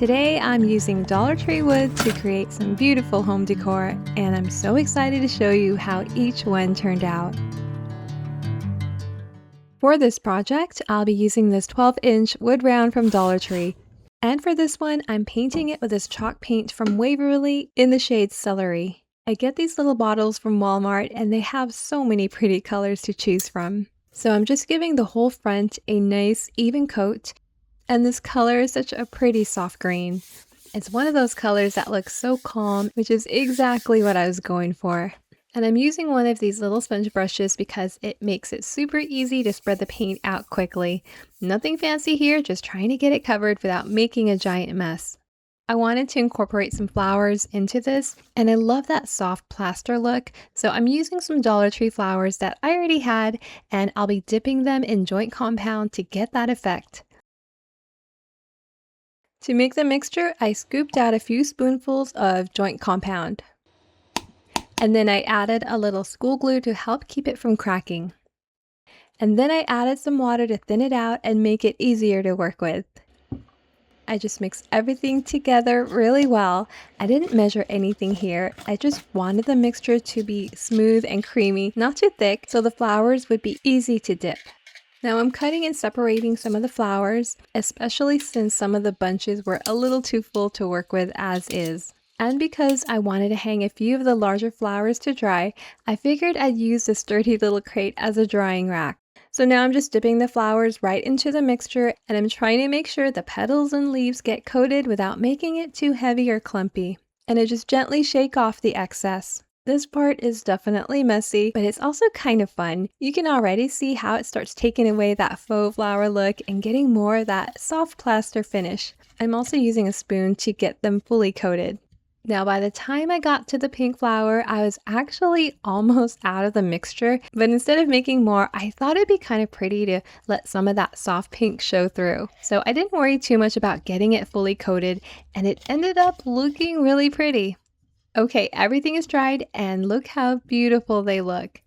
Today I'm using Dollar Tree wood to create some beautiful home decor, and I'm so excited to show you how each one turned out. For this project, I'll be using this 12-inch wood round from Dollar Tree. And for this one, I'm painting it with this chalk paint from Waverly in the shade Celery. I get these little bottles from Walmart and they have so many pretty colors to choose from. So I'm just giving the whole front a nice even coat. And this color is such a pretty soft green. It's one of those colors that looks so calm, which is exactly what I was going for. And I'm using one of these little sponge brushes because it makes it super easy to spread the paint out quickly. Nothing fancy here, just trying to get it covered without making a giant mess. I wanted to incorporate some flowers into this, and I love that soft plaster look, so I'm using some Dollar Tree flowers that I already had, and I'll be dipping them in joint compound to get that effect. To make the mixture, I scooped out a few spoonfuls of joint compound. And then I added a little school glue to help keep it from cracking. And then I added some water to thin it out and make it easier to work with. I just mixed everything together really well. I didn't measure anything here. I just wanted the mixture to be smooth and creamy, not too thick, so the flowers would be easy to dip. Now I'm cutting and separating some of the flowers, especially since some of the bunches were a little too full to work with as is. And because I wanted to hang a few of the larger flowers to dry, I figured I'd use this sturdy little crate as a drying rack. So now I'm just dipping the flowers right into the mixture, and I'm trying to make sure the petals and leaves get coated without making it too heavy or clumpy. And I just gently shake off the excess. This part is definitely messy, but it's also kind of fun. You can already see how it starts taking away that faux flower look and getting more of that soft plaster finish. I'm also using a spoon to get them fully coated. Now by the time I got to the pink flower, I was actually almost out of the mixture, but instead of making more, I thought it'd be kind of pretty to let some of that soft pink show through. So I didn't worry too much about getting it fully coated, and it ended up looking really pretty. Okay, everything is dried and look how beautiful they look.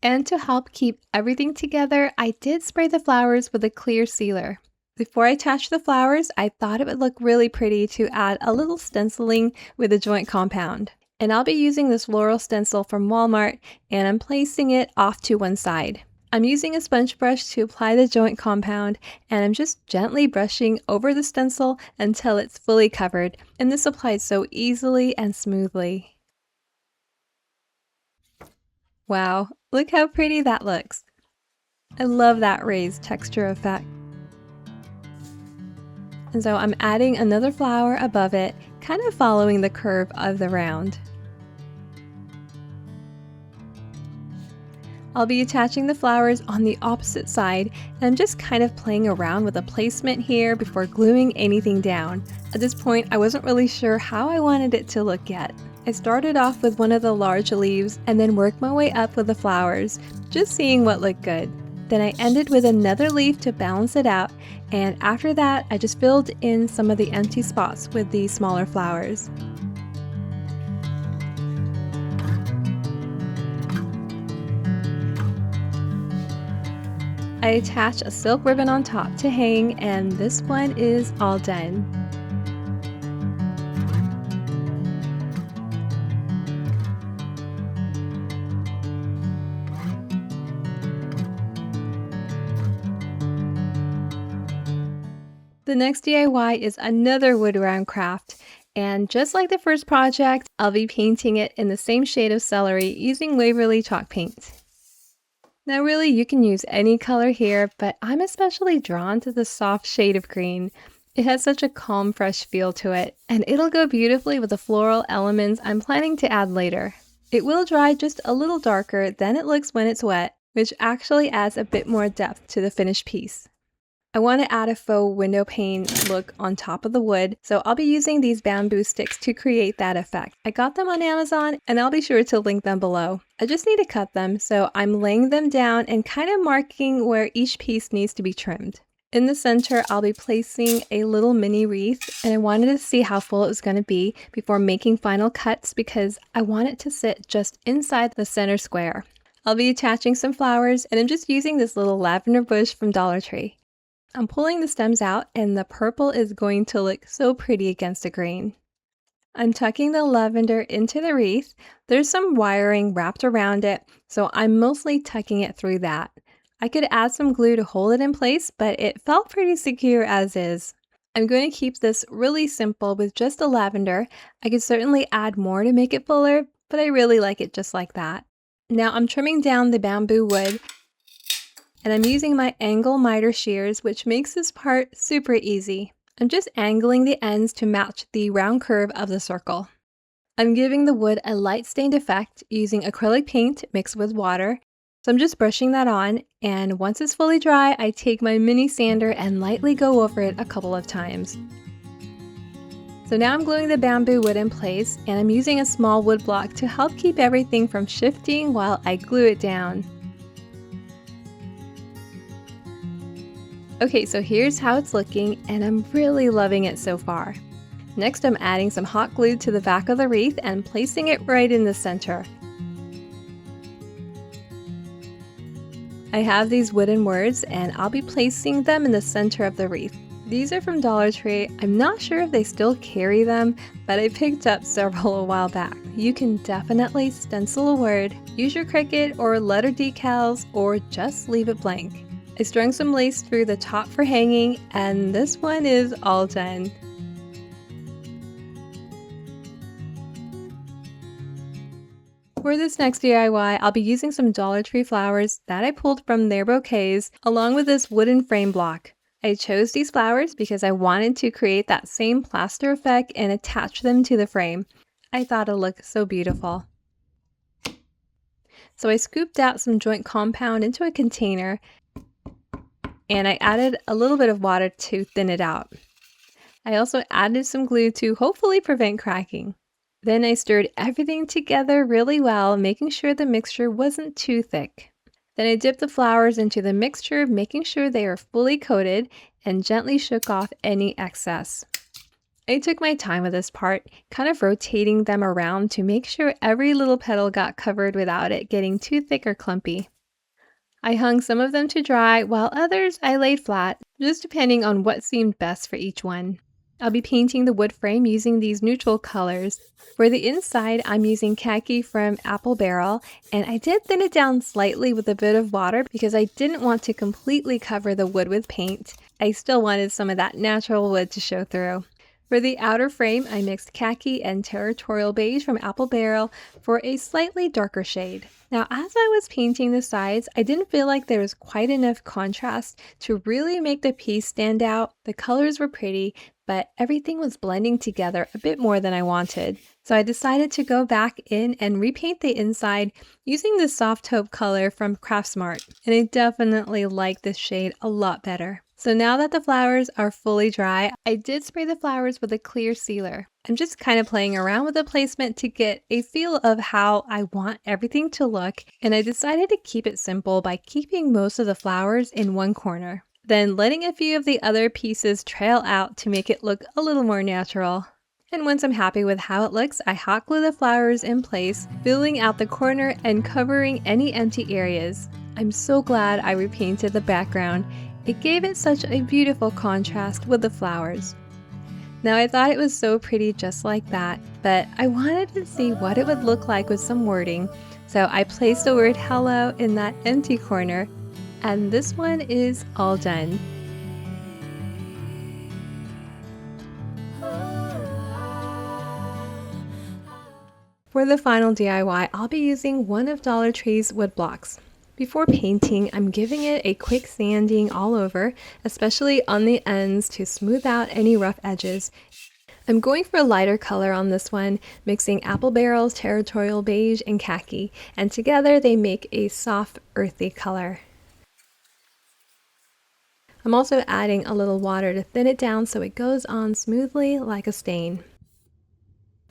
And to help keep everything together, I did spray the flowers with a clear sealer. Before I attached the flowers, I thought it would look really pretty to add a little stenciling with a joint compound. And I'll be using this floral stencil from Walmart, and I'm placing it off to one side. I'm using a sponge brush to apply the joint compound, and I'm just gently brushing over the stencil until it's fully covered, and this applies so easily and smoothly. Wow, look how pretty that looks. I love that raised texture effect. And so I'm adding another flower above it, kind of following the curve of the round. I'll be attaching the flowers on the opposite side, and I'm just kind of playing around with the placement here before gluing anything down. At this point, I wasn't really sure how I wanted it to look yet. I started off with one of the large leaves and then worked my way up with the flowers, just seeing what looked good. Then I ended with another leaf to balance it out, and after that, I just filled in some of the empty spots with the smaller flowers. I attached a silk ribbon on top to hang, and this one is all done. The next DIY is another wood round craft, and just like the first project, I'll be painting it in the same shade of celery using Waverly chalk paint. Now really, you can use any color here, but I'm especially drawn to the soft shade of green. It has such a calm, fresh feel to it, and it'll go beautifully with the floral elements I'm planning to add later. It will dry just a little darker than it looks when it's wet, which actually adds a bit more depth to the finished piece. I want to add a faux window pane look on top of the wood, so I'll be using these bamboo sticks to create that effect. I got them on Amazon, and I'll be sure to link them below. I just need to cut them, so I'm laying them down and kind of marking where each piece needs to be trimmed. In the center, I'll be placing a little mini wreath, and I wanted to see how full it was going to be before making final cuts because I want it to sit just inside the center square. I'll be attaching some flowers, and I'm just using this little lavender bush from Dollar Tree. I'm pulling the stems out and the purple is going to look so pretty against the green. I'm tucking the lavender into the wreath. There's some wiring wrapped around it, so I'm mostly tucking it through that. I could add some glue to hold it in place, but it felt pretty secure as is. I'm going to keep this really simple with just the lavender. I could certainly add more to make it fuller, but I really like it just like that. Now I'm trimming down the bamboo wood, and I'm using my angle miter shears, which makes this part super easy. I'm just angling the ends to match the round curve of the circle. I'm giving the wood a light stained effect using acrylic paint mixed with water. So I'm just brushing that on, and once it's fully dry, I take my mini sander and lightly go over it a couple of times. So now I'm gluing the bamboo wood in place, and I'm using a small wood block to help keep everything from shifting while I glue it down. Okay, so here's how it's looking, and I'm really loving it so far. Next, I'm adding some hot glue to the back of the wreath and placing it right in the center. I have these wooden words, and I'll be placing them in the center of the wreath. These are from Dollar Tree. I'm not sure if they still carry them, but I picked up several a while back. You can definitely stencil a word, use your Cricut or letter decals, or just leave it blank. I strung some lace through the top for hanging, and this one is all done. For this next DIY, I'll be using some Dollar Tree flowers that I pulled from their bouquets, along with this wooden frame block. I chose these flowers because I wanted to create that same plaster effect and attach them to the frame. I thought it looked so beautiful. So I scooped out some joint compound into a container, and I added a little bit of water to thin it out. I also added some glue to hopefully prevent cracking. Then I stirred everything together really well, making sure the mixture wasn't too thick. Then I dipped the flowers into the mixture, making sure they are fully coated, and gently shook off any excess. I took my time with this part, kind of rotating them around to make sure every little petal got covered without it getting too thick or clumpy. I hung some of them to dry, while others I laid flat, just depending on what seemed best for each one. I'll be painting the wood frame using these neutral colors. For the inside, I'm using khaki from Apple Barrel, and I did thin it down slightly with a bit of water because I didn't want to completely cover the wood with paint. I still wanted some of that natural wood to show through. For the outer frame, I mixed khaki and territorial beige from Apple Barrel for a slightly darker shade. Now, as I was painting the sides, I didn't feel like there was quite enough contrast to really make the piece stand out. The colors were pretty, but everything was blending together a bit more than I wanted. So I decided to go back in and repaint the inside using the soft taupe color from Craftsmart, and I definitely like this shade a lot better. So now that the flowers are fully dry, I did spray the flowers with a clear sealer. I'm just kind of playing around with the placement to get a feel of how I want everything to look, and I decided to keep it simple by keeping most of the flowers in one corner, then letting a few of the other pieces trail out to make it look a little more natural. And once I'm happy with how it looks, I hot glue the flowers in place, filling out the corner and covering any empty areas. I'm so glad I repainted the background. It gave it such a beautiful contrast with the flowers. Now I thought it was so pretty just like that, but I wanted to see what it would look like with some wording. So I placed the word hello in that empty corner, and this one is all done. For the final DIY, I'll be using one of Dollar Tree's wood blocks. Before painting, I'm giving it a quick sanding all over, especially on the ends to smooth out any rough edges. I'm going for a lighter color on this one, mixing Apple Barrel's territorial beige and khaki, and together they make a soft, earthy color. I'm also adding a little water to thin it down so it goes on smoothly like a stain.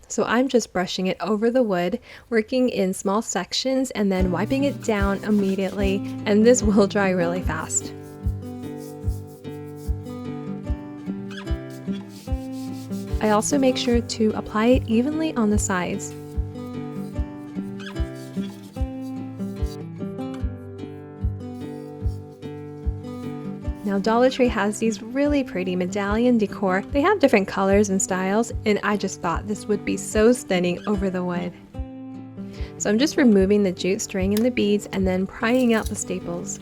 So I'm just brushing it over the wood, working in small sections and then wiping it down immediately, and this will dry really fast. I also make sure to apply it evenly on the sides. Now Now Dollar Tree has these really pretty medallion decor. They have different colors and styles, and I just thought this would be so stunning over the wood. So I'm just removing the jute string and the beads and then prying out the staples.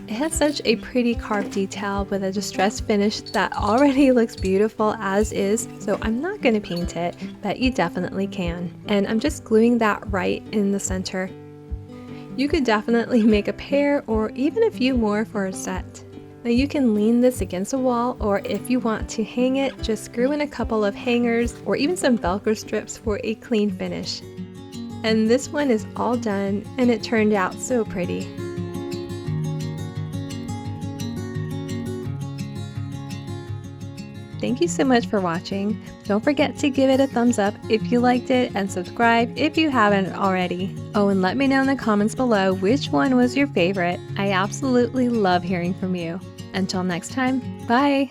It has such a pretty carved detail with a distressed finish that already looks beautiful as is, so I'm not going to paint it, but you definitely can. And I'm just gluing that right in the center. You could definitely make a pair or even a few more for a set. Now you can lean this against a wall, or if you want to hang it, just screw in a couple of hangers or even some Velcro strips for a clean finish. And this one is all done, and it turned out so pretty. Thank you so much for watching. Don't forget to give it a thumbs up if you liked it and subscribe if you haven't already. Oh, and let me know in the comments below which one was your favorite. I absolutely love hearing from you. Until next time, bye!